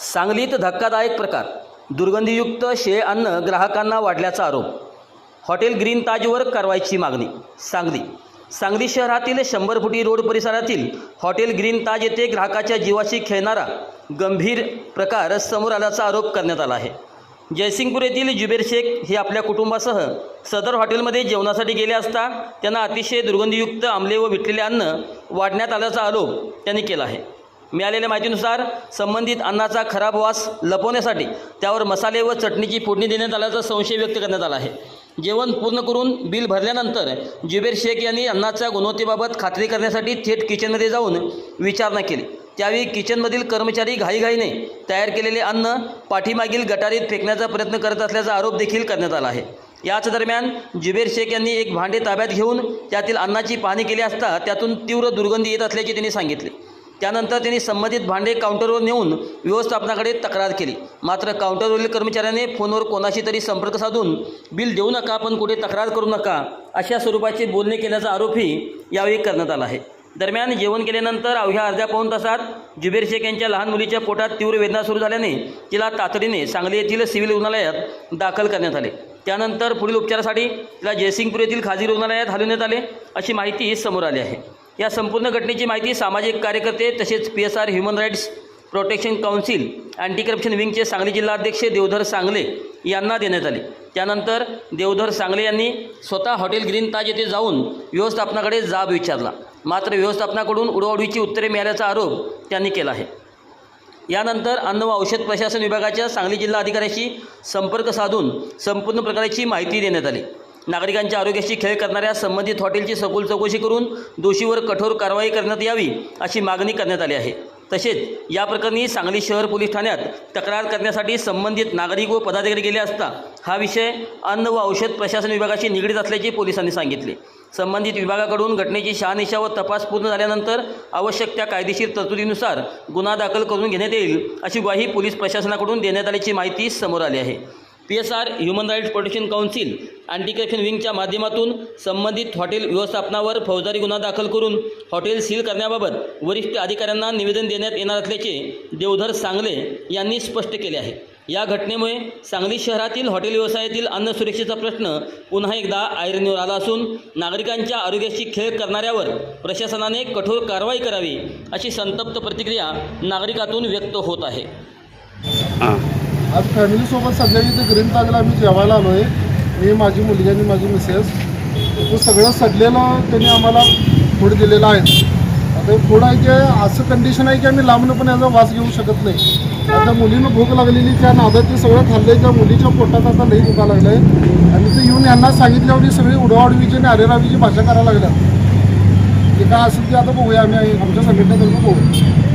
सांगलीत धक्कादायक प्रकार, दुर्गंधीयुक्त शेळे अन्न ग्राहकांना वाढल्याचा आरोप. हॉटेल ग्रीन ताजवर कारवाईची मागणी. सांगली शहरातील 100 फुटी रोड परिसरातील हॉटेल ग्रीन ताज येथे ग्राहकाच्या जीवाशी खेळणारा गंभीर प्रकार समोर आल्याचा आरोप करण्यात आला आहे. जयसिंगपूर येथील जुबेर शेख हे आपल्या कुटुंबासह सदर हॉटेलमध्ये जेवणासाठी गेले असता त्यांना अतिशय दुर्गंधीयुक्त आंबले व विटलेले अन्न वाढण्यात आल्याचा आरोप त्यांनी केला आहे. मिळालेल्या माहितीनुसार संबंधित अन्नाचा खराब वास लपवण्यासाठी त्यावर मसाले व चटणीची फोडणी देण्यात आल्याचा संशय व्यक्त करण्यात आला आहे. जेवण पूर्ण करून बिल भरल्यानंतर जुबेर शेख यांनी अन्नाच्या गुणवत्तेबाबत खात्री करण्यासाठी थेट किचनमध्ये जाऊन विचारणा केली. त्यावेळी किचनमधील कर्मचारी घाईघाईने तयार केलेले अन्न पाठीमागील गटारीत फेकण्याचा प्रयत्न करत असल्याचा आरोप देखील करण्यात आला आहे. याच दरम्यान जुबेर शेख यांनी एक भांडे ताब्यात घेऊन त्यातील अन्नाची पाहणी केली असता त्यातून तीव्र दुर्गंधी येत असल्याचे त्यांनी सांगितले. त्यानंतर त्यांनी संबंधित भांडे काउंटरवर नेऊन व्यवस्थापनाकडे तक्रार केली. मात्र काउंटरवरील कर्मचाऱ्याने फोनवर कोणाशी तरी संपर्क साधून बिल देऊ नका पण कुठे तक्रार करू नका अशा स्वरूपाचे बोलणे केल्याचा आरोपही यावेळी करण्यात आला आहे. दरम्यान जेवण केल्यानंतर अवघ्या अर्ध्या पाऊण तासात जुबेर शेख यांच्या लहान मुलीच्या पोटात तीव्र वेदना सुरू झाल्याने तिला तातडीने सांगली येथील सिव्हिल रुग्णालयात दाखल करण्यात आले. त्यानंतर पुढील उपचारासाठी तिला जयसिंगपूर येथील खाजगी रुग्णालयात हलवण्यात आले अशी माहिती समोर आली आहे. या संपूर्ण घटनेची माहिती सामाजिक कार्यकर्ते तसेच PSR human rights protection council anti corruption विंगचे सांगली जिल्हाध्यक्ष देवधर सांगले यांना देण्यात आले. त्यानंतर देवधर सांगले यांनी स्वतः हॉटेल ग्रीन ताज येथे जाऊन व्यवस्थापनाकडे जाब विचारला. मात्र व्यवस्थापनाकडून उडवाउडवीची उत्तरे मिळाल्याचा आरोप त्यांनी केला आहे. यानंतर अन्न व औषध प्रशासन विभागाच्या सांगली जिल्हा अधिकाऱ्याशी संपर्क साधून संपूर्ण प्रकाराची माहिती देण्यात आली. नागरिकांच्या आरोग्याशी खेळ करणाऱ्या संबंधित हॉटेलची सखोल चौकशी करून दोषीवर कठोर कारवाई करण्यात यावी अशी मागणी करण्यात आली आहे. तसेच या प्रकरणी सांगली शहर पोलीस ठाण्यात तक्रार करण्यासाठी संबंधित नागरिक व पदाधिकारी गेले असता हा विषय अन्न व औषध प्रशासन विभागाशी निगडीत असल्याचे पोलिसांनी सांगितले. संबंधित विभागाकडून घटनेची शहानिशा व तपास पूर्ण झाल्यानंतर आवश्यक त्या कायदेशीर तरतुदीनुसार गुन्हा दाखल करून घेण्यात येईल अशी ग्वाही पोलीस प्रशासनाकडून देण्यात आल्याची माहिती समोर आली आहे. PSR human rights protection council anti corruption विंगच्या माध्यमातून संबंधित हॉटेल व्यवस्थापनावर फौजदारी गुन्हा दाखल करून हॉटेल सील करण्याबाबत वरिष्ठ अधिकाऱ्यांना निवेदन देण्यात येणार असल्याचे देवधर सांगले यांनी स्पष्ट केले आहे. या घटनेमुळे सांगली शहरातील हॉटेल व्यवसायातील अन्न सुरक्षेचा प्रश्न पुन्हा एकदा ऐरणीवर आला असून नागरिकांच्या आरोग्याशी खेळ करणाऱ्यावर प्रशासनाने कठोर कारवाई करावी अशी संतप्त प्रतिक्रिया नागरिकातून व्यक्त होत आहे. आज फॅमिलीसोबत सगळ्या इथे ग्रीन ताजला आम्ही जेवायला आलो आहे. मी, माझी मुलगी आणि माझी मिसेस. तो सगळं सडलेलं त्यांनी आम्हाला फूड दिलेलं आहे. आता फूड आहे की असं कंडिशन आहे की आम्ही लांबनं पण याचा वास घेऊ शकत नाही. आता मुलीनं भूक लागलेली त्या नादात ते सगळं खाल्लं. त्या मुलीच्या पोटात आता लई दुखा लागलं आहे आणि ते येऊन यांना सांगितल्यावर सगळी उडवाउडवीची आणि अरेरावीची भाषा करायला लागल्या. ते काय असेल ते आता बघूया आम्ही आमच्या संघटनेतर्फे बघू.